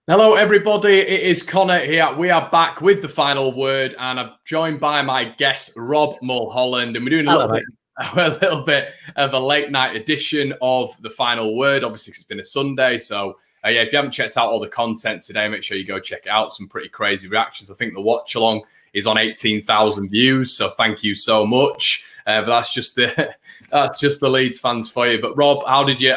Hello, everybody. It is Connor here. We are back with the final word, and I'm joined by my guest, Rob Mulholland, and we're doing a little bit of a late night edition of the final word. Obviously, it's been a Sunday, so if you haven't checked out all the content today, make sure you go check it out. Some pretty crazy reactions. I think the watch along is on 18,000 views, so thank you so much. But that's just the Leeds fans for you. But Rob, how did you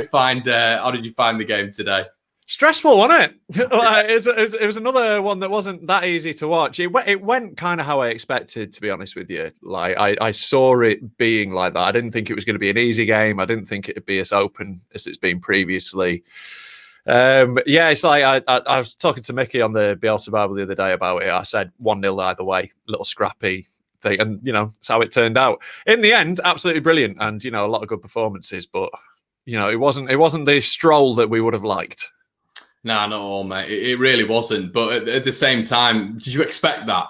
find the game today? Stressful, wasn't it? It was another one that wasn't that easy to watch. It went kind of how I expected, to be honest with you. Like I saw it being like that. I didn't think it was going to be an easy game. I didn't think it would be as open as it's been previously. It's like I was talking to Mickey on the Bielsa Bible the other day about it. I said 1-0 either way, little scrappy thing, and that's how it turned out. In the end, absolutely brilliant, and a lot of good performances. But it wasn't the stroll that we would have liked. Nah, not at all, mate. It really wasn't. But at the same time, did you expect that?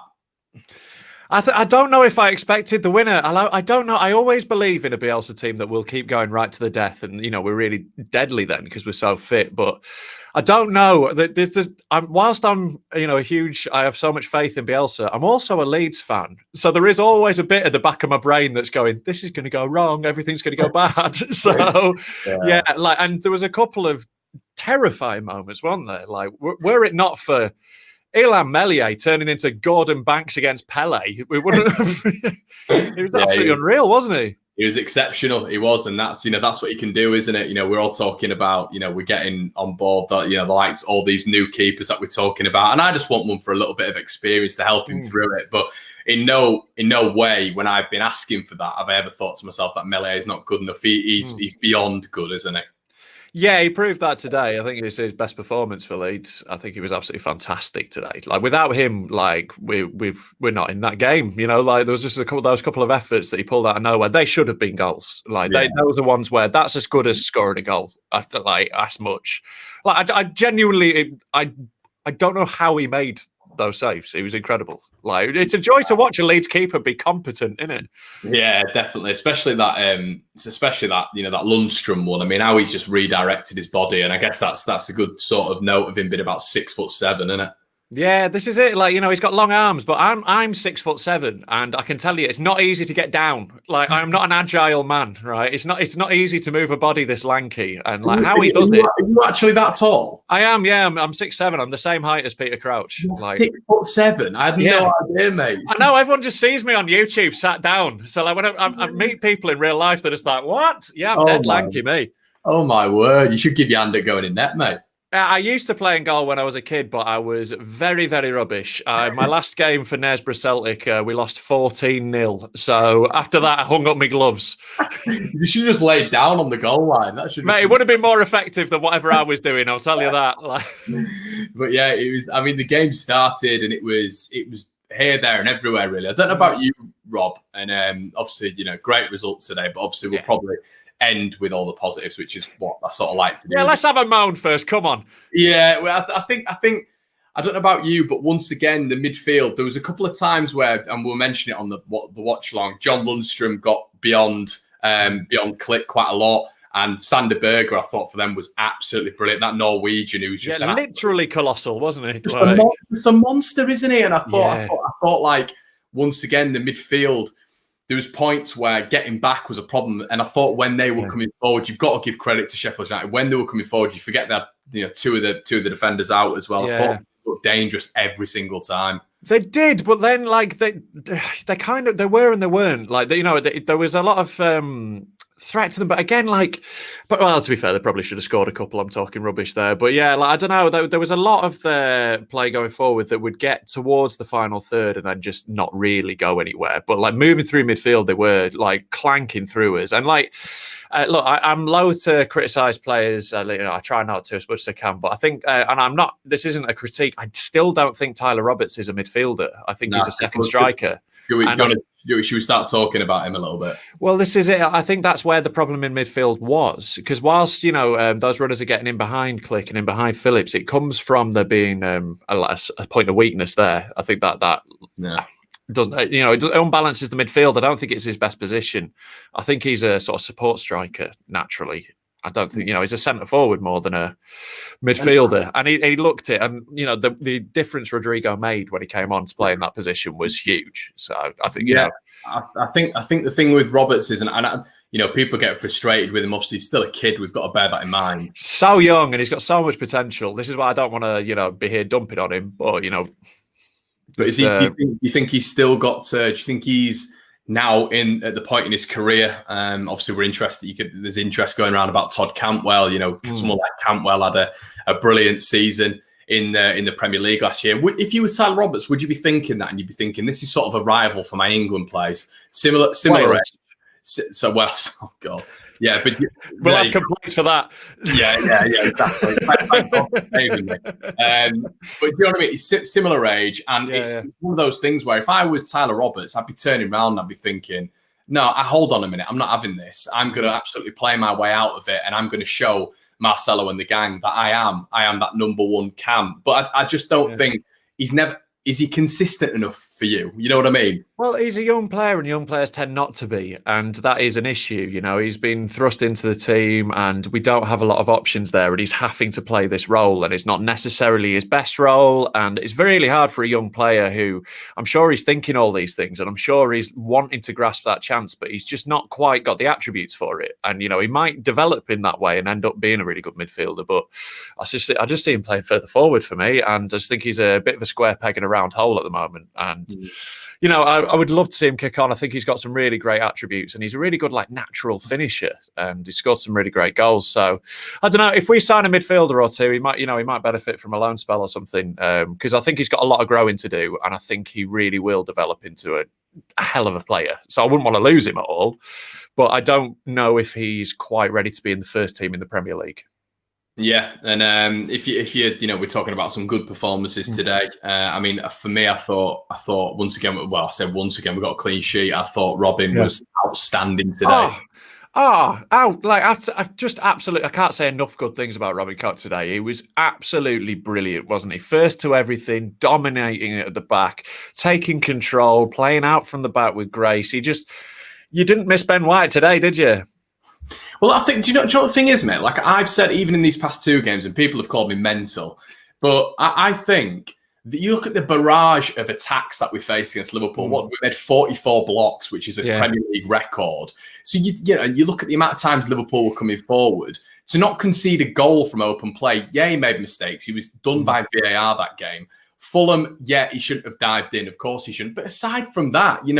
I don't know if I expected the winner. I don't know. I always believe in a Bielsa team that will keep going right to the death, and we're really deadly then because we're so fit. But I don't know. Whilst I'm I have so much faith in Bielsa. I'm also a Leeds fan, so there is always a bit at the back of my brain that's going, "This is going to go wrong. Everything's going to go bad." So and there was a couple of terrifying moments, weren't there? Like, were it not for Ilham Melier turning into Gordon Banks against Pele, we wouldn't have. He was absolutely unreal, wasn't he? He was exceptional. He was, and that's what he can do, isn't it? We're all talking about, we're getting on board that, the likes all these new keepers that we're talking about, and I just want one for a little bit of experience to help him through it. But in no way, when I've been asking for that, have I ever thought to myself that Melier is not good enough. He's beyond good, isn't he? Yeah, he proved that today. I think it was his best performance for Leeds. I think he was absolutely fantastic today. Like, without him, like we're not in that game. Like there was just those couple of efforts that he pulled out of nowhere. They should have been goals. Like those are ones where that's as good as scoring a goal. Like as much. Like I genuinely, I don't know how he made those saves. He was incredible. Like, it's a joy to watch a Leeds keeper be competent, isn't it? Yeah, definitely. Especially that that Lundstrom one. I mean, how he's just redirected his body, and I guess that's a good sort of note of him being about 6'7", isn't it? Yeah, this is it. Like, he's got long arms, but I'm 6'7", and I can tell you, it's not easy to get down. Like, I'm not an agile man, right? It's not easy to move a body this lanky, and like how he does it. Are you actually that tall? I am. Yeah, I'm 6'7". I'm the same height as Peter Crouch. You're like 6'7". I had no idea, mate. I know everyone just sees me on YouTube sat down. So like when I meet people in real life, they're just like, "What? Yeah, I'm dead lanky, me." Oh my word! You should give your hand at going in net, mate. I used to play in goal when I was a kid, but I was very, very rubbish. My last game for Knaresborough Celtic, we lost 14-0. So after that, I hung up my gloves. You should just lay down on the goal line. Mate, it would have been more effective than whatever I was doing, I'll tell you that. But yeah, it was. I mean, the game started and it was here, there, and everywhere, really. I don't know about you, Rob, and obviously, great results today, but obviously we'll probably end with all the positives, which is what I sort of like to do. Yeah, let's have a moan first. Come on. Yeah, well, I think I don't know about you, but once again, the midfield, there was a couple of times where, and we'll mention it on the watch along, John Lundstrom got beyond Click quite a lot. And Sander Berger, I thought for them was absolutely brilliant. That Norwegian who was just literally colossal, wasn't he? Just a monster, isn't he? And I thought like once again the midfield, there was points where getting back was a problem. And I thought when they were coming forward, you've got to give credit to Sheffield United. When they were coming forward, you forget that two of the defenders out as well. I thought they looked dangerous every single time. They did, but then like they were and they weren't. Like there was a lot of threat to them, but again, to be fair, they probably should have scored a couple. I'm talking rubbish there, but yeah, I don't know. There was a lot of the play going forward that would get towards the final third and then just not really go anywhere. But like moving through midfield, they were like clanking through us. And like, look, I'm loath to criticise players. I try not to as much as I can, but I think, and I'm not. This isn't a critique. I still don't think Tyler Roberts is a midfielder. I think he's a second striker. Should we start talking about him a little bit? Well, this is it. I think that's where the problem in midfield was, because whilst those runners are getting in behind Click and in behind Phillips, it comes from there being a point of weakness there. I think that doesn't it unbalances the midfield. I don't think it's his best position. I think he's a sort of support striker naturally. I don't think, he's a centre forward more than a midfielder. And he looked it, and the difference Rodrigo made when he came on to play in that position was huge. So I think, I think the thing with Roberts is, and people get frustrated with him. Obviously, he's still a kid. We've got to bear that in mind. So young, and he's got so much potential. This is why I don't want to, be here dumping on him. But but is he? Do you think he's still got? Do you think he's now at the point in his career? Obviously, we're interested. There's interest going around about Todd Cantwell. Someone like Cantwell had a brilliant season in the Premier League last year. If you were Tyler Roberts, would you be thinking that? And you'd be thinking, this is sort of a rival for my England place, similar. So oh god, yeah, but we'll have complaints for that. Yeah, exactly. Thank God for saving me. But you know what I mean? He's similar age, and it's one of those things where if I was Tyler Roberts, I'd be turning around and I'd be thinking, no, hold on a minute, I'm not having this. I'm going to absolutely play my way out of it, and I'm going to show Marcelo and the gang that I am that number one cam. But I just don't think is he consistent enough for you? You know what I mean? Well, he's a young player, and young players tend not to be, and that is an issue. He's been thrust into the team, and we don't have a lot of options there, and he's having to play this role, and it's not necessarily his best role, and it's really hard for a young player who, I'm sure he's thinking all these things, and I'm sure he's wanting to grasp that chance, but he's just not quite got the attributes for it. And he might develop in that way and end up being a really good midfielder, but I just see him playing further forward for me, and I just think he's a bit of a square peg in a round hole at the moment. And I would love to see him kick on. I think he's got some really great attributes, and he's a really good natural finisher, and he scored some really great goals. So I don't know, if we sign a midfielder or two, he might benefit from a loan spell or something, because I think he's got a lot of growing to do, and I think he really will develop into a hell of a player. So I wouldn't want to lose him at all, but I don't know if he's quite ready to be in the first team in the Premier League. Yeah, and if you we're talking about some good performances today. For me, I thought once again, we got a clean sheet. I thought Robin was outstanding today. I can't say enough good things about Robin Koch today. He was absolutely brilliant, wasn't he? First to everything, dominating it at the back, taking control, playing out from the back with grace. You didn't miss Ben White today, did you? Well, I think, do you know what the thing is, mate? I've said, even in these past two games, and people have called me mental, but I think that you look at the barrage of attacks that we faced against Liverpool. We made 44 blocks, which is a Premier League record. So you look at the amount of times Liverpool were coming forward. To not concede a goal from open play, he made mistakes. He was done by VAR that game. Fulham, he shouldn't have dived in. Of course he shouldn't. But aside from that, you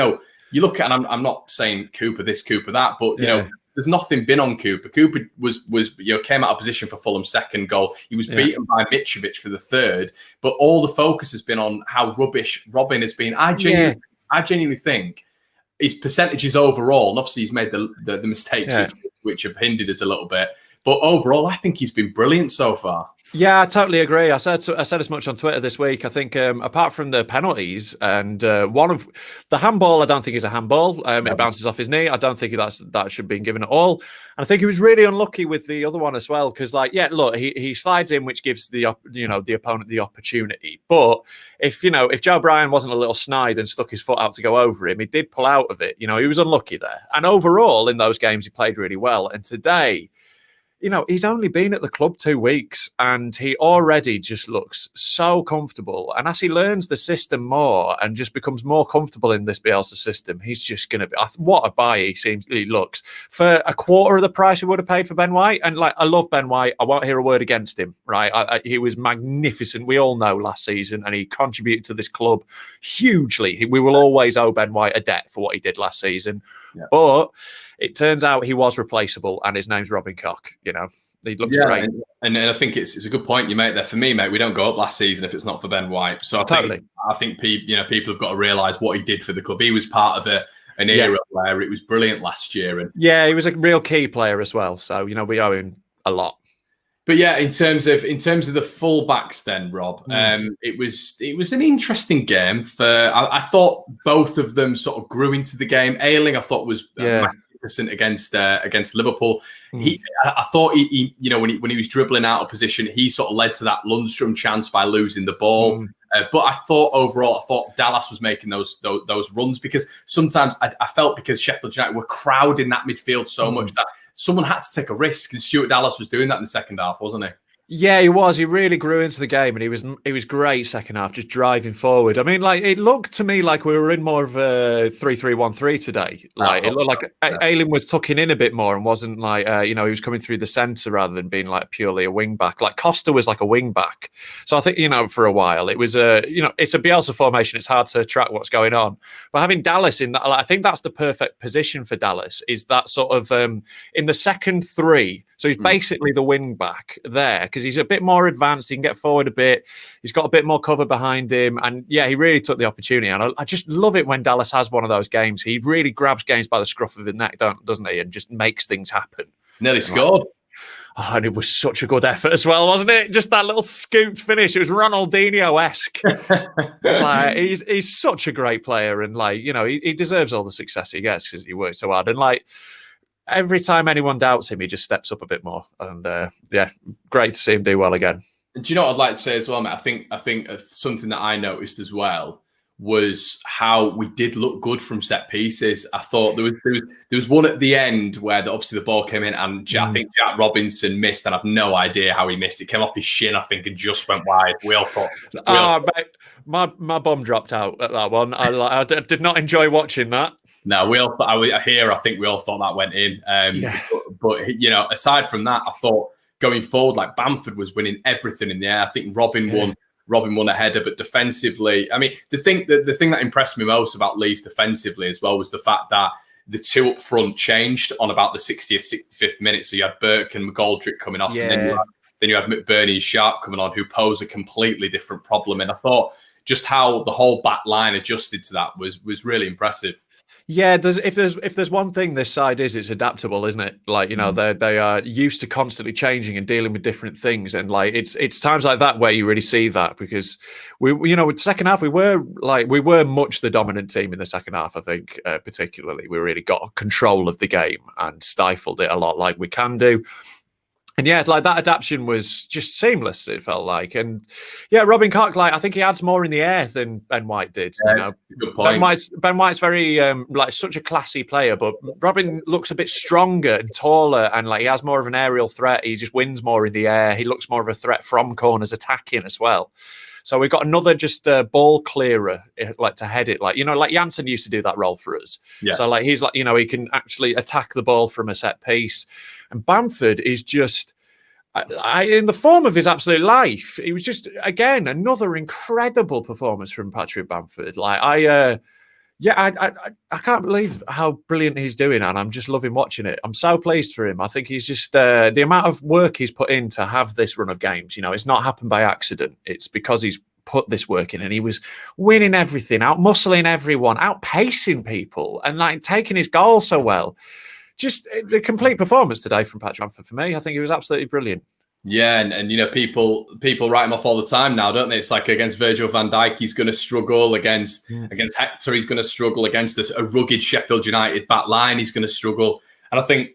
look at, and I'm not saying Cooper this, Cooper that, but there's nothing been on Cooper. Cooper was came out of position for Fulham's second goal. He was beaten by Mitrovic for the third, but all the focus has been on how rubbish Robin has been. I genuinely think his percentages overall, and obviously he's made the mistakes which have hindered us a little bit, but overall I think he's been brilliant so far. Yeah, I totally agree. I said as much on Twitter this week. I think apart from the penalties and one of the handball, I don't think is a handball. It bounces off his knee. I don't think that should be given at all. And I think he was really unlucky with the other one as well, because he slides in, which gives the opponent the opportunity. But if Joe Bryan wasn't a little snide and stuck his foot out to go over him, he did pull out of it. He was unlucky there. And overall in those games he played really well. And today, he's only been at the club 2 weeks and he already just looks so comfortable. And as he learns the system more and just becomes more comfortable in this Bielsa system, he's just going to be, what a buy he looks. For a quarter of the price we would have paid for Ben White. And I love Ben White. I won't hear a word against him, right? He was magnificent. We all know last season, and he contributed to this club hugely. We will always owe Ben White a debt for what he did last season. Yeah. But it turns out he was replaceable, and his name's Robin Koch. He looks great. And I think it's a good point you make there. For me, mate, we don't go up last season if it's not for Ben White. So I think people have got to realise what he did for the club. He was part of an era where it was brilliant last year. And he was a real key player as well. So we owe him a lot. But in terms of the fullbacks, then Rob, it was an interesting game. I thought both of them sort of grew into the game. Ayling, I thought, was magnificent against Liverpool. I thought he when he was dribbling out of position, he sort of led to that Lundstrom chance by losing the ball. But I thought Dallas was making those runs, because sometimes I felt because Sheffield United were crowding that midfield so much that someone had to take a risk, and Stuart Dallas was doing that in the second half, wasn't he? Yeah, he was. He really grew into the game, and he was great second half, just driving forward. I mean, like, it looked to me like we were in more of a 3-3-1-3 today. Like, it looked like Ayling was tucking in a bit more and wasn't like, he was coming through the centre rather than being like purely a wing back. Like Costa was like a wing back. So I think, for a while it was it's a Bielsa formation. It's hard to track what's going on, but having Dallas in that, I think that's the perfect position for Dallas. Is that sort of in the second three. So he's basically the wing back there, because he's a bit more advanced. He can get forward a bit. He's got a bit more cover behind him. And yeah, he really took the opportunity. And I just love it when Dallas has one of those games. He really grabs games by the scruff of the neck, doesn't he? And just makes things happen. Nearly scored. Oh, and it was such a good effort as well, wasn't it? Just that little scooped finish. It was Ronaldinho-esque. Like, he's such a great player. And he deserves all the success he gets because he works so hard. And every time anyone doubts him, he just steps up a bit more. And great to see him do well again. Do you know what I'd like to say as well, mate? I think something that I noticed as well was how we did look good from set pieces. I thought there was one at the end where obviously the ball came in, and I think Jack Robinson missed, and I've no idea how he missed. It came off his shin, I think, and just went wide. We all thought. Mate, my bum dropped out at that one. I did not enjoy watching that. No, we all. I think we all thought that went in. But aside from that, I thought going forward, like Bamford was winning everything in the air. I think Robin won a header, but defensively, I mean, the thing that impressed me most about Leeds defensively as well was the fact that the two up front changed on about the 60th, 65th minute. So you had Burke and McGoldrick coming off, and then you had McBurney and Sharp coming on, who pose a completely different problem. And I thought just how the whole back line adjusted to that was really impressive. Yeah, if there's one thing this side is, it's adaptable, isn't it? Like, they are used to constantly changing and dealing with different things, and it's times like that where you really see that, because with the second half we were much the dominant team in the second half. I think particularly we really got control of the game and stifled it a lot, like we can do. And yeah, that adaptation was just seamless, it felt like. And yeah, Robin Koch, I think he adds more in the air than Ben White did. Yeah, good point. Ben White's very such a classy player, but Robin looks a bit stronger and taller, and he has more of an aerial threat. He just wins more in the air. He looks more of a threat from corners, attacking as well. So we've got another just ball clearer, to head it, like Janssen used to do that role for us. Yeah. So he's he can actually attack the ball from a set piece. And Bamford is just, in the form of his absolute life. He was just, again, another incredible performance from Patrick Bamford. I can't believe how brilliant he's doing, and I'm just loving watching it. I'm so pleased for him. I think he's just, the amount of work he's put in to have this run of games, it's not happened by accident. It's because he's put this work in, and he was winning everything, out-muscling everyone, out-pacing people, and taking his goal so well. Just the complete performance today from Patrick Bamford for me. I think he was absolutely brilliant. Yeah, and people write him off all the time now, don't they? It's like against Virgil van Dijk, he's going to struggle against Hector. He's going to struggle against a rugged Sheffield United back line. He's going to struggle, and I think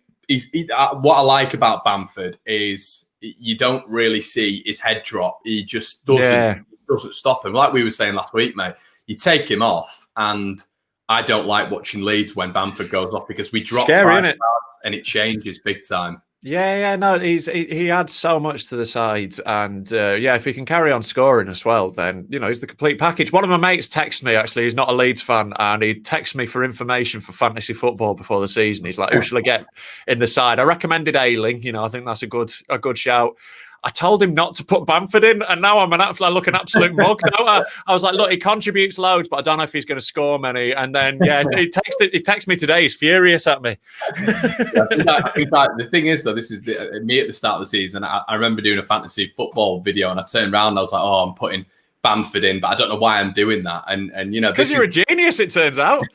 what I like about Bamford is you don't really see his head drop. He just doesn't stop him. Like we were saying last week, mate. You take him off, and I don't like watching Leeds when Bamford goes off, because we drop scary, isn't it? And it changes big time. Yeah, no, he adds so much to the side, and if he can carry on scoring as well, then he's the complete package. One of my mates texted me, actually, he's not a Leeds fan, and he texted me for information for fantasy football before the season. He's like, who shall I get in the side? I recommended Ayling. I think that's a good shout. I told him not to put Bamford in, and now I'm looking absolute mug. I was like, look, he contributes loads, but I don't know if he's going to score many. And then, he texted me today. He's furious at me. I think the thing is, though, this is me at the start of the season. I remember doing a fantasy football video, and I turned around and I was like, oh, I'm putting Bamford in, but I don't know why I'm doing that. And because you're a genius, it turns out.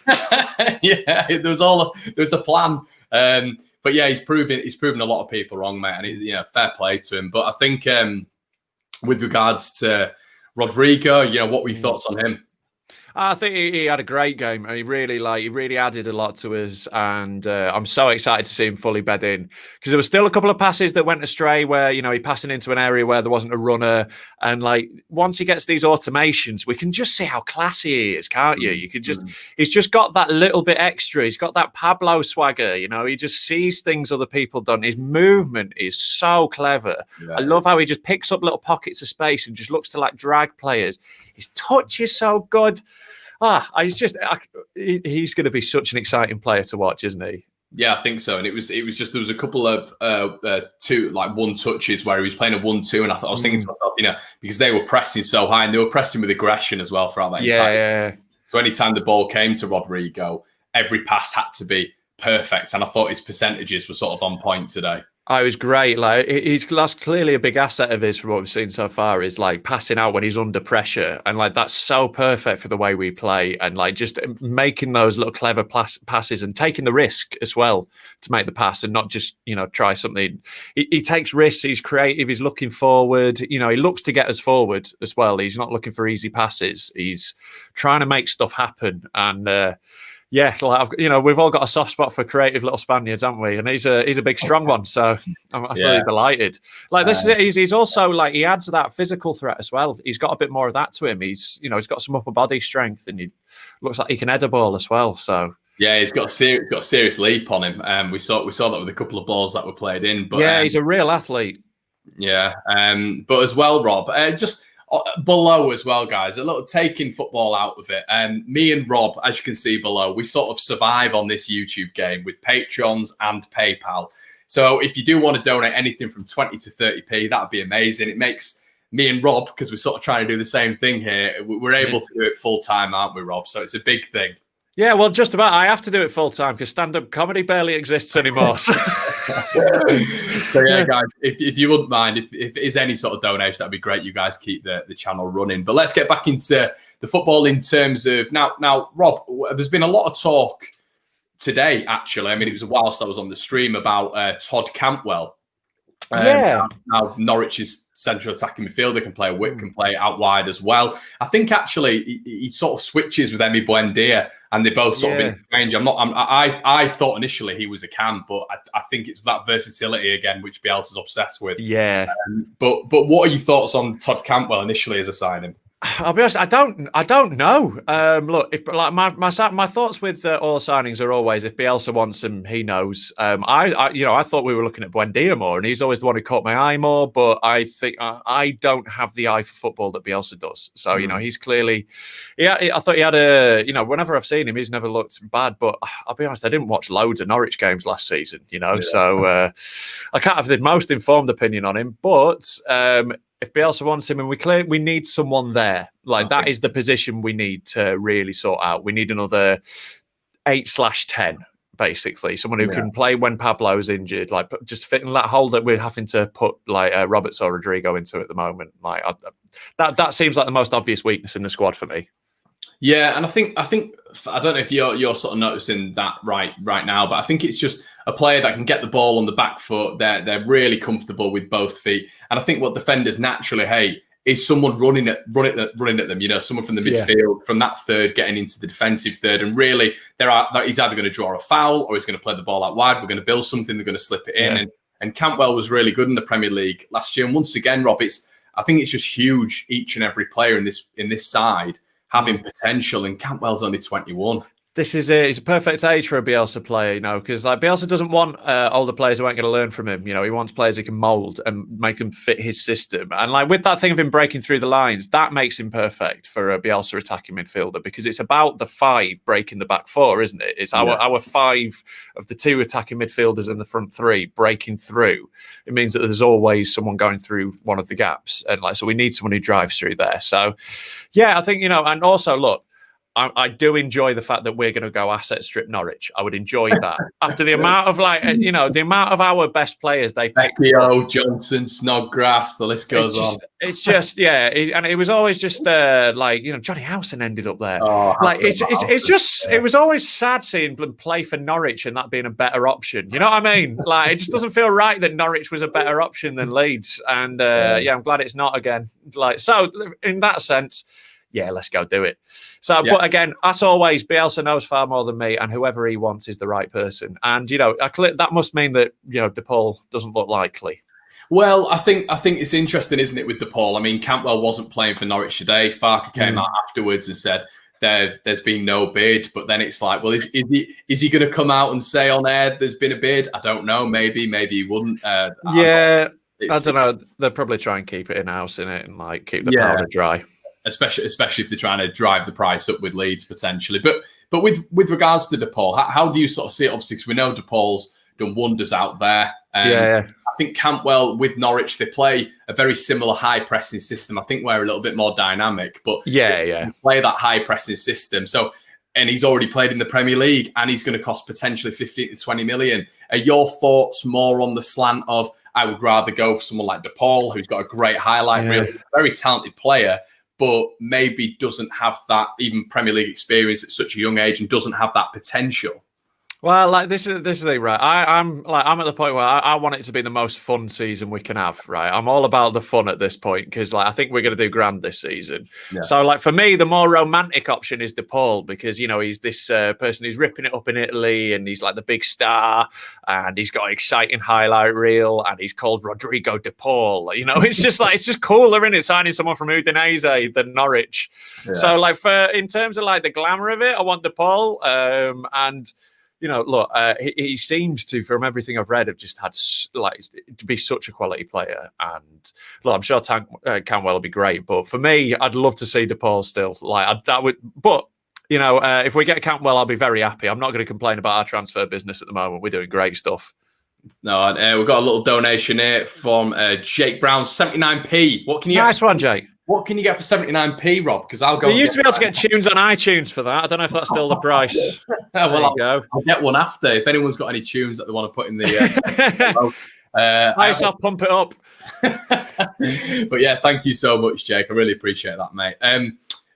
Yeah, there was a plan. But yeah, he's proven a lot of people wrong, mate, and fair play to him. But I think with regards to Rodrigo, what were your thoughts on him? I think he had a great game. And he really added a lot to us. And I'm so excited to see him fully bed in, because there were still a couple of passes that went astray where, he passing into an area where there wasn't a runner. And once he gets these automations, we can just see how classy he is, can't you? You could he's just got that little bit extra. He's got that Pablo swagger, he just sees things other people don't. His movement is so clever. Yeah, I love how he just picks up little pockets of space and just looks to drag players. His touch is so good. He's going to be such an exciting player to watch, isn't he? Yeah, I think so. And it was just, there was a couple of one touches where he was playing a 1-2, and I was thinking to myself, because they were pressing so high and they were pressing with aggression as well throughout that entire. Yeah. So anytime the ball came to Rodrigo, every pass had to be perfect, and I thought his percentages were sort of on point today. It was great. That's clearly a big asset of his from what we've seen so far, is passing out when he's under pressure. And that's so perfect for the way we play. And just making those little clever passes and taking the risk as well to make the pass, and not just, try something. He takes risks. He's creative. He's looking forward. He looks to get us forward as well. He's not looking for easy passes. He's trying to make stuff happen. And, yeah, we've all got a soft spot for creative little Spaniards, haven't we? And he's a big, strong one. So I'm absolutely delighted. This is it. He's also he adds that physical threat as well. He's got a bit more of that to him. He's got some upper body strength, and he looks like he can head a ball as well. So yeah, he's got a serious leap on him. We saw that with a couple of balls that were played in. But yeah, he's a real athlete. Yeah, but as well, Rob, just below as well, guys, a little taking football out of it. Me and Rob, as you can see below, we sort of survive on this YouTube game with Patreons and PayPal. So if you do want to donate anything from 20 to 30p, that'd be amazing. It makes me and Rob, because we're sort of trying to do the same thing here, we're able to do it full time, aren't we, Rob? So it's a big thing. Yeah, well, just about. I have to do it full time because stand-up comedy barely exists anymore. So yeah, guys, if you wouldn't mind, if it is any sort of donation, that'd be great. You guys keep the channel running. But let's get back into the football in terms of now, Rob. There's been a lot of talk today. Actually, I mean, it was whilst I was on the stream about Todd Cantwell. Now Norwich's central attacking midfielder can play a width, can play out wide as well. I think actually he sort of switches with Emi Buendia, and they both sort of interchange. I thought initially he was a cam, but I think it's that versatility again which Bielsa's obsessed with. Yeah. But what are your thoughts on Todd Cantwell initially as a signing? I'll be honest, I don't know. Look, if my thoughts with all signings are always, if Bielsa wants him, he knows. I thought we were looking at Buendia more, and he's always the one who caught my eye more. But I think I don't have the eye for football that Bielsa does. So he's clearly, I thought he had whenever I've seen him, he's never looked bad. But I'll be honest, I didn't watch loads of Norwich games last season. So I can't have the most informed opinion on him, but. If Bielsa wants him, and we need someone there. That is the position we need to really sort out. We need another 8/10, basically. Someone who can play when Pablo's injured, just fitting that hole that we're having to put Roberts or Rodrigo into at the moment. That seems like the most obvious weakness in the squad for me. Yeah, and I think I don't know if you're sort of noticing that right now, but I think it's just a player that can get the ball on the back foot. They're really comfortable with both feet, and I think what defenders naturally hate is someone running at them. Someone from the midfield, from that third, getting into the defensive third, and really he's either going to draw a foul or he's going to play the ball out wide. We're going to build something. They're going to slip it in, and Cantwell was really good in the Premier League last year. And once again, Rob, I think it's just huge. Each and every player in this side having potential, and Cantwell's only 21. This is it's a perfect age for a Bielsa player, because Bielsa doesn't want older players who aren't going to learn from him. He wants players he can mould and make them fit his system. And with that thing of him breaking through the lines, that makes him perfect for a Bielsa attacking midfielder, because it's about the five breaking the back four, isn't it? It's our five of the two attacking midfielders in the front three breaking through. It means that there's always someone going through one of the gaps, and so we need someone who drives through there. So, yeah, I think and also look. I do enjoy the fact that we're going to go asset strip Norwich. I would enjoy that after the amount of the amount of our best players they picked. Becchio, Johnson, Snodgrass, the list goes on. It's just and it was always just Johnny Howson ended up there. It was always sad seeing them play for Norwich and that being a better option. You know what I mean? It just doesn't feel right that Norwich was a better option than Leeds. And I'm glad it's not again. So in that sense. yeah, let's go do it. So, but again, as always, Bielsa knows far more than me, and whoever he wants is the right person. And that must mean that De Paul doesn't look likely. Well, I think it's interesting, isn't it, with De Paul? I mean, Cantwell wasn't playing for Norwich today. Farke came out afterwards and said there's been no bid, but then it's like, well, is he going to come out and say on air there's been a bid? I don't know. Maybe he wouldn't. I don't know. They'll probably try and keep it in house, in it, and like keep the powder dry. Especially if they're trying to drive the price up with Leeds potentially. But with regards to De Paul, how do you sort of see it? Obviously, because we know De Paul's done wonders out there. I think Cantwell with Norwich, they play a very similar high pressing system. I think we're a little bit more dynamic, but they play that high pressing system. So, and he's already played in the Premier League, and he's going to cost potentially 15 to 20 million. Are your thoughts more on the slant of I would rather go for someone like De Paul, who's got a great highlight reel, very talented player, but maybe doesn't have that even Premier League experience at such a young age and doesn't have that potential? Well, like this is the right. I'm at the point where I want it to be the most fun season we can have. Right, I'm all about the fun at this point because I think we're going to do grand this season. Yeah. So for me, the more romantic option is De Paul because he's this person who's ripping it up in Italy and he's like the big star and he's got an exciting highlight reel and he's called Rodrigo De Paul. It's just cooler, isn't it, signing someone from Udinese than Norwich. Yeah. So in terms of the glamour of it, I want De Paul and. Look, he seems to, from everything I've read, have just had to be such a quality player. And look, I'm sure Cantwell will be great, but for me, I'd love to see De Paul still. If we get Cantwell, I'll be very happy. I'm not going to complain about our transfer business at the moment. We're doing great stuff. No, we've got a little donation here from Jake Brown, 79p. What can you? Nice one, Jake. What can you get for 79p, Rob? Because I'll go. You used to be able to get tunes on iTunes for that. I don't know if that's still the price. I'll get one after. If anyone's got any tunes that they want to put in the. Buy yourself, pump it up. But yeah, thank you so much, Jake. I really appreciate that, mate.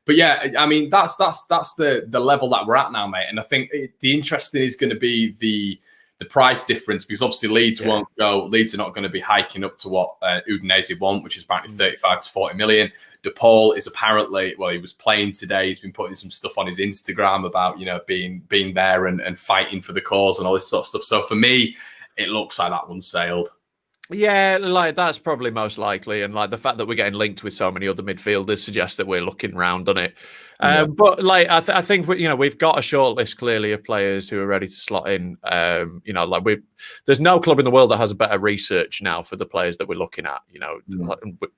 But yeah, I mean that's the level that we're at now, mate. And I think the interesting is going to be the price difference because obviously Leeds won't go. Leeds are not going to be hiking up to what Udinese want, which is apparently 35 to 40 million. De Paul is apparently, he was playing today. He's been putting some stuff on his Instagram about, being there and fighting for the cause and all this sort of stuff. So for me, it looks like that one's sailed. Yeah, that's probably most likely. And the fact that we're getting linked with so many other midfielders suggests that we're looking round on it. But I think we've got a short list clearly of players who are ready to slot in. There's no club in the world that has a better research now for the players that we're looking at.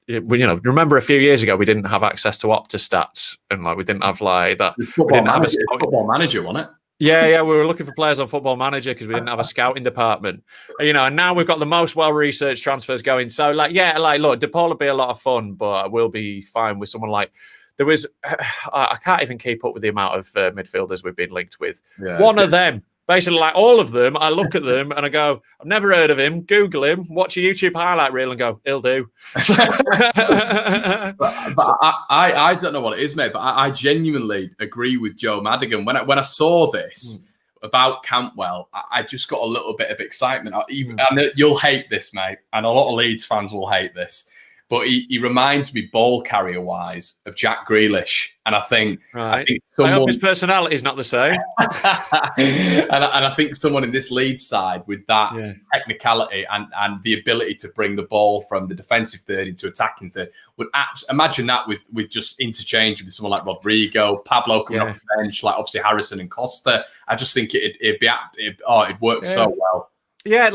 Remember a few years ago we didn't have access to Opta stats and we didn't have that. We didn't have a Football Manager, wasn't it? Yeah, we were looking for players on Football Manager because we didn't have a scouting department. And now we've got the most well-researched transfers going. So, look, De Paul will be a lot of fun, but we'll be fine with someone there was. I can't even keep up with the amount of midfielders we've been linked with. Yeah, one of them, basically, all of them, I look at them and I go, I've never heard of him. Google him, watch a YouTube highlight reel, and go, he'll do. I don't know what it is, mate, but I genuinely agree with Joe Madigan. When I saw this about Cantwell, I just got a little bit of excitement. And you'll hate this, mate, and a lot of Leeds fans will hate this. But he reminds me, ball carrier wise, of Jack Grealish, and I think I hope his personality is not the same. and I think someone in this Leeds side with that technicality and the ability to bring the ball from the defensive third into attacking third would imagine that with just interchange with someone like Rodrigo, Pablo coming off the bench, obviously Harrison and Costa. I just think it'd work so well. Yeah,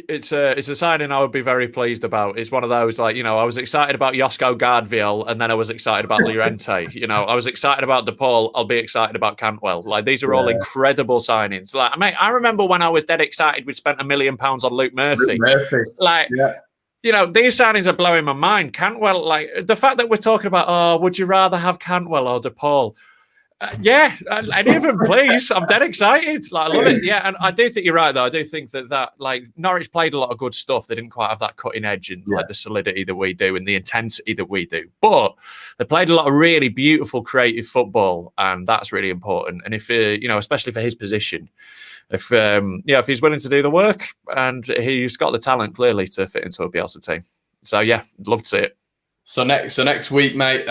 it's a signing I would be very pleased about. It's one of those, I was excited about Josko Gardviel, and then I was excited about Llorente. I was excited about De Paul. I'll be excited about Cantwell. These are all incredible signings. I remember when I was dead excited, we'd spent £1 million on Luke Murphy. These signings are blowing my mind. Cantwell, the fact that we're talking about, would you rather have Cantwell or De Paul? Any of them, please. I'm dead excited. I love it. Yeah, and I do think you're right, though. I do think that Norwich played a lot of good stuff. They didn't quite have that cutting edge and the solidity that we do and the intensity that we do. But they played a lot of really beautiful, creative football, and that's really important. And if especially for his position, if he's willing to do the work and he's got the talent clearly to fit into a Bielsa team. So love to see it. So next week, mate.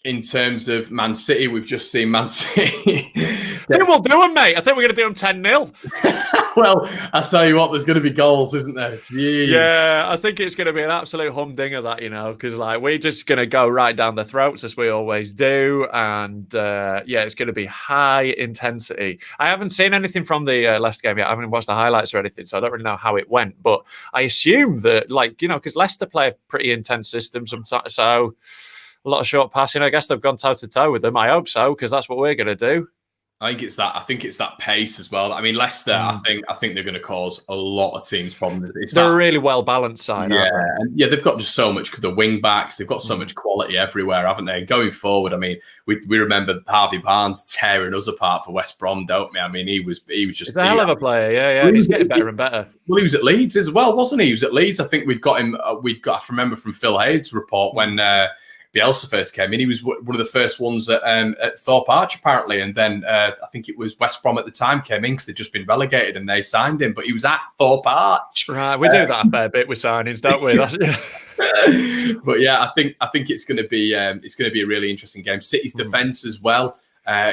in terms of Man City, we've just seen Man City. I think we'll do them, mate. I think we're going to do them 10-0. Well, I'll tell you what, there's going to be goals, isn't there? Jeez. Yeah, I think it's going to be an absolute humdinger, that, because like we're just going to go right down their throats as we always do. And yeah, it's going to be high intensity. I haven't seen anything from the Leicester game yet. I haven't watched the highlights or anything, so I don't really know how it went. But I assume that, like, because Leicester play a pretty intense system sometimes, so a lot of short passing. I guess they've gone toe-to-toe with them. I hope so, because that's what we're going to do. I think it's that pace as well. I mean, Leicester, I think they're going to cause a lot of teams problems. They're a really well-balanced side, yeah, aren't they? Yeah, they've got just so much, because the wing-backs, they've got so much quality everywhere, haven't they? Going forward, I mean, we remember Harvey Barnes tearing us apart for West Brom, don't we? I mean, he was just... He's a hell of a player, yeah. He's getting better and better. Well, he was at Leeds as well, wasn't he? He was at Leeds. I think I remember from Phil Hayes' report when... Bielsa first came in, he was one of the first ones at Thorpe Arch, apparently. And then I think it was West Brom at the time came in because they'd just been relegated and they signed him. But he was at Thorpe Arch. Right, we do that a fair bit with signings, don't we? But yeah, I think it's going to be a really interesting game. City's defence as well.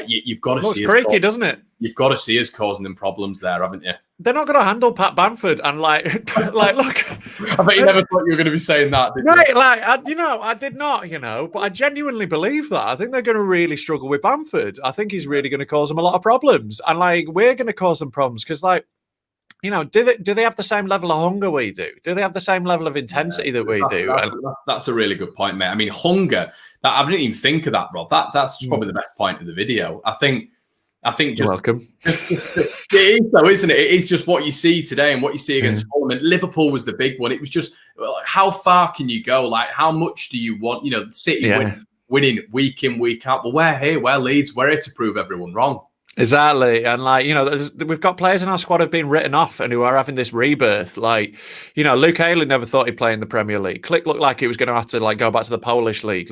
You've got to see. It's creaky, doesn't it? You've got to see us causing them problems there, haven't you? They're not going to handle Pat Bamford, and look. I bet you never thought you were going to be saying that, did you? Right, I did not, but I genuinely believe that. I think they're going to really struggle with Bamford. I think he's really going to cause them a lot of problems, and we're going to cause them problems because, do they have the same level of hunger we do? Do they have the same level of intensity that we do? That's a really good point, mate. I mean, hunger. I didn't even think of that, Rob. That's probably the best point of the video. I think just, you're welcome. It is, though, isn't it? It is just what you see today and what you see against Fulham. And Liverpool was the big one. It was just, how far can you go? Like, how much do you want? City winning week in, week out. Well, we're Leeds. We're here to prove everyone wrong. Exactly. And we've got players in our squad who've been written off and who are having this rebirth. Luke Ayling never thought he'd play in the Premier League. Click looked like he was going to have to go back to the Polish league.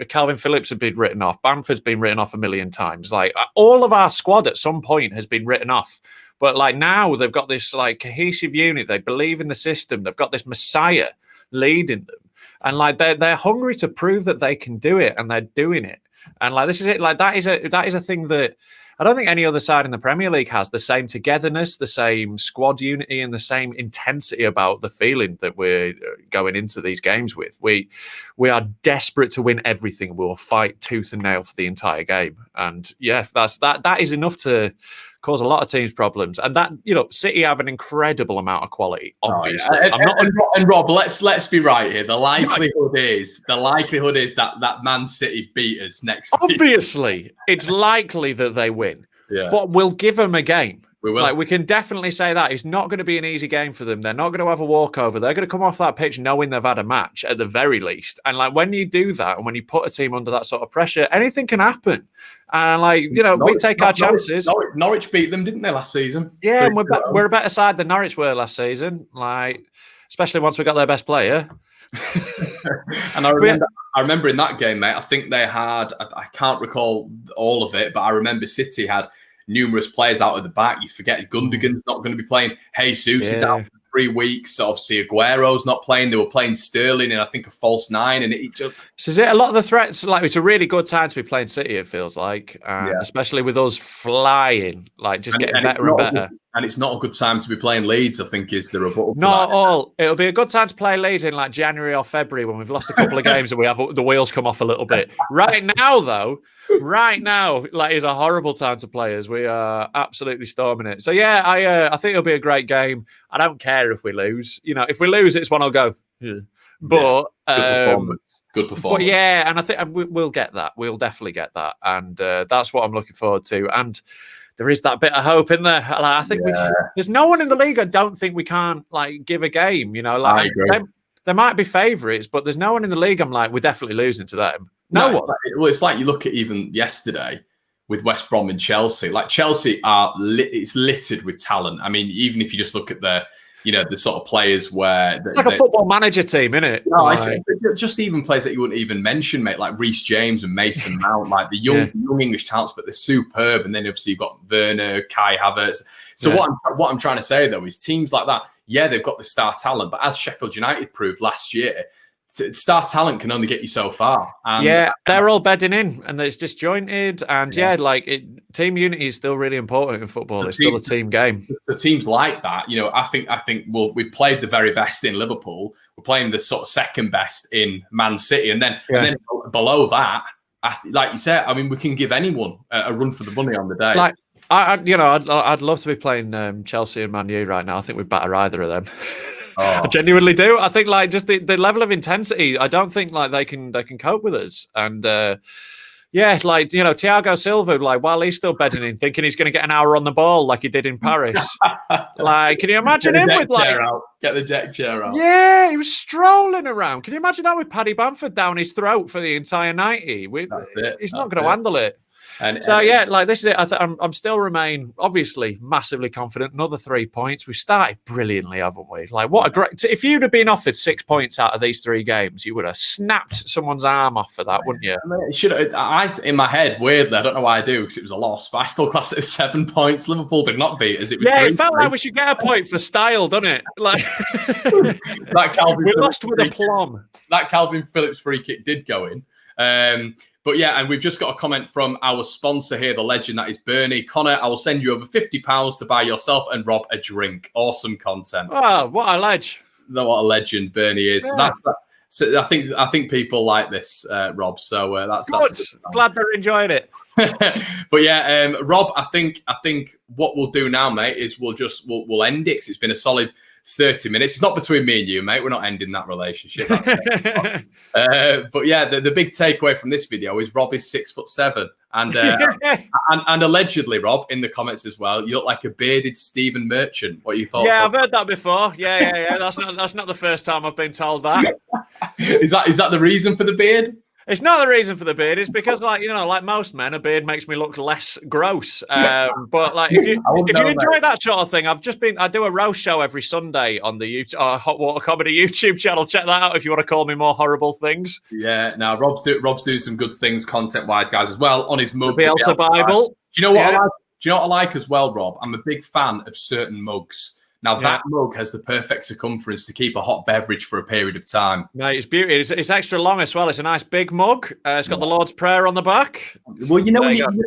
Calvin Phillips had been written off. Bamford's been written off a million times. All of our squad at some point has been written off. But now they've got this cohesive unit. They believe in the system. They've got this messiah leading them. And they're hungry to prove that they can do it, and they're doing it. And this is it. That is a thing that I don't think any other side in the Premier League has. The same togetherness, the same squad unity, and the same intensity about the feeling that we're going into these games with. We are desperate to win everything. We'll fight tooth and nail for the entire game. And yeah, that is enough to cause a lot of teams problems. And that, City have an incredible amount of quality, obviously. And Rob, let's be right here. The likelihood is that Man City beat us next week. Obviously, it's likely that they win. Yeah. But we'll give them a game. We will. We can definitely say that. It's not going to be an easy game for them. They're not going to have a walkover. They're going to come off that pitch knowing they've had a match at the very least. And when you do that, and when you put a team under that sort of pressure, anything can happen. And we take our chances. Norwich beat them, didn't they, last season? Yeah, and we're a better side than Norwich were last season. Especially once we got their best player. And I remember in that game, mate, I think they had, I can't recall all of it, but I remember City had numerous players out of the back. You forget Gundogan's not going to be playing. Jesus is out for 3 weeks. Obviously, Aguero's not playing. They were playing Sterling and I think a false nine. And it just... So is it a lot of the threats? It's a really good time to be playing City, it feels like. Especially with us flying, getting better and better. And it's not a good time to be playing Leeds, I think, is the rebuttal. Not at all. It'll be a good time to play Leeds in January or February when we've lost a couple of games and we have the wheels come off a little bit. Right now, though, is a horrible time to play us. We are absolutely storming it. So, yeah, I think it'll be a great game. I don't care if we lose. If we lose, it's one I'll go, But good performance. But yeah, and I think we'll get that. We'll definitely get that. And that's what I'm looking forward to. And there is that bit of hope in there. I think there's no one in the league I don't think we can't give a game. I agree. There might be favourites, but there's no one in the league I'm we're definitely losing to them. No one. It's like you look at even yesterday with West Brom and Chelsea. Chelsea it's littered with talent. I mean, even if you just look at the sort of players where... It's like a football manager team, isn't it? No, just even players that you wouldn't even mention, mate, like Reece James and Mason Mount, the young English talents, but they're superb. And then obviously you've got Werner, Kai Havertz. So what I'm trying to say, though, is teams like that, they've got the star talent. But as Sheffield United proved last year, star talent can only get you so far. And yeah, they're all bedding in, and it's disjointed. And team unity is still really important in football. It's still a team game. The teams like that, I think we played the very best in Liverpool. We're playing the sort of second best in Man City, and then below that, like you said, I mean, we can give anyone a run for the money on the day. Like, I'd love to be playing Chelsea and Man U right now. I think we'd batter either of them. I genuinely do. I think like just the level of intensity, I don't think like they can cope with us. And like Thiago Silva, like while he's still bedding in, thinking he's going to get an hour on the ball like he did in Paris. Like, can you imagine him with like get the deck chair out? Yeah, he was strolling around. Can you imagine that with Paddy Bamford down his throat for the entire 90? He's not going to handle it. Like this is it. I'm still remain obviously massively confident. Another 3 points. We've started brilliantly, haven't we? Like what a great! If you'd have been offered 6 points out of these 3 games, you would have snapped someone's arm off for that, wouldn't you? In my head, weirdly, I don't know why I do because it was a loss, but I still class it as 7 points. Liverpool did not beat us. It was it felt like we should get a point for style, doesn't it? Like we lost with aplomb. That Calvin Phillips free kick did go in. But yeah, and we've just got a comment from our sponsor here, the legend that is Bernie. Connor, I will send you over £50 to buy yourself and Rob a drink. Awesome content. Oh, what a legend! What a legend Bernie is. Yeah. So I think people like this, Rob. So that's glad they're enjoying it. But yeah, Rob, I think what we'll do now, mate, is we'll end it because it's been a solid 30 minutes. It's not between me and you, mate. We're not ending that relationship. But yeah, the big takeaway from this video is Rob is 6'7", and allegedly, Rob, in the comments as well, you look like a bearded Stephen Merchant. What are your thoughts? Yeah, I've heard that before. Yeah. That's not the first time I've been told that. Is that the reason for the beard? It's not the reason for the beard. It's because, like most men, a beard makes me look less gross. But like, if you enjoy that sort of thing, I do a roast show every Sunday on the Hot Water Comedy YouTube channel. Check that out if you want to call me more horrible things. Yeah, now Rob's doing some good things content-wise, guys, as well on his mug. The Bielsa Bible. Do you know what I like? Do you know what I like as well, Rob? I'm a big fan of certain mugs. Now, that mug has the perfect circumference to keep a hot beverage for a period of time. Mate, it's beautiful. It's extra long as well. It's a nice big mug. It's got the Lord's Prayer on the back. Well,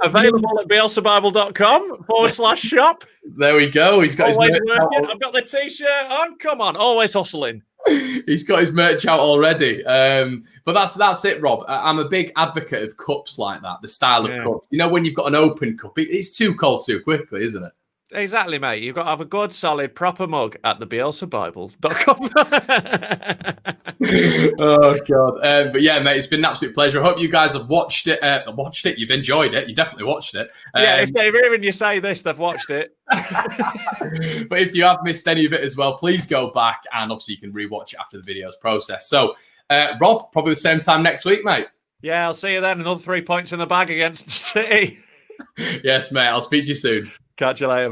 available at bielsabbible.com/shop. There we go. He's got always his merch working. I've got the T-shirt on. Come on, always hustling. He's got his merch out already. But that's it, Rob. I'm a big advocate of cups like that, the style of cup. When you've got an open cup, it's too cold too quickly, isn't it? Exactly, mate. You've got to have a good, solid, proper mug at thebielsabbible.com. Oh, God. But yeah, mate, it's been an absolute pleasure. I hope you guys have watched it. You've enjoyed it. You definitely watched it. If they're hearing you say this, they've watched it. But if you have missed any of it as well, please go back and obviously you can rewatch it after the video's processed. So, Rob, probably the same time next week, mate. Yeah, I'll see you then. Another 3 points in the bag against City. Yes, mate. I'll speak to you soon. Catch you later.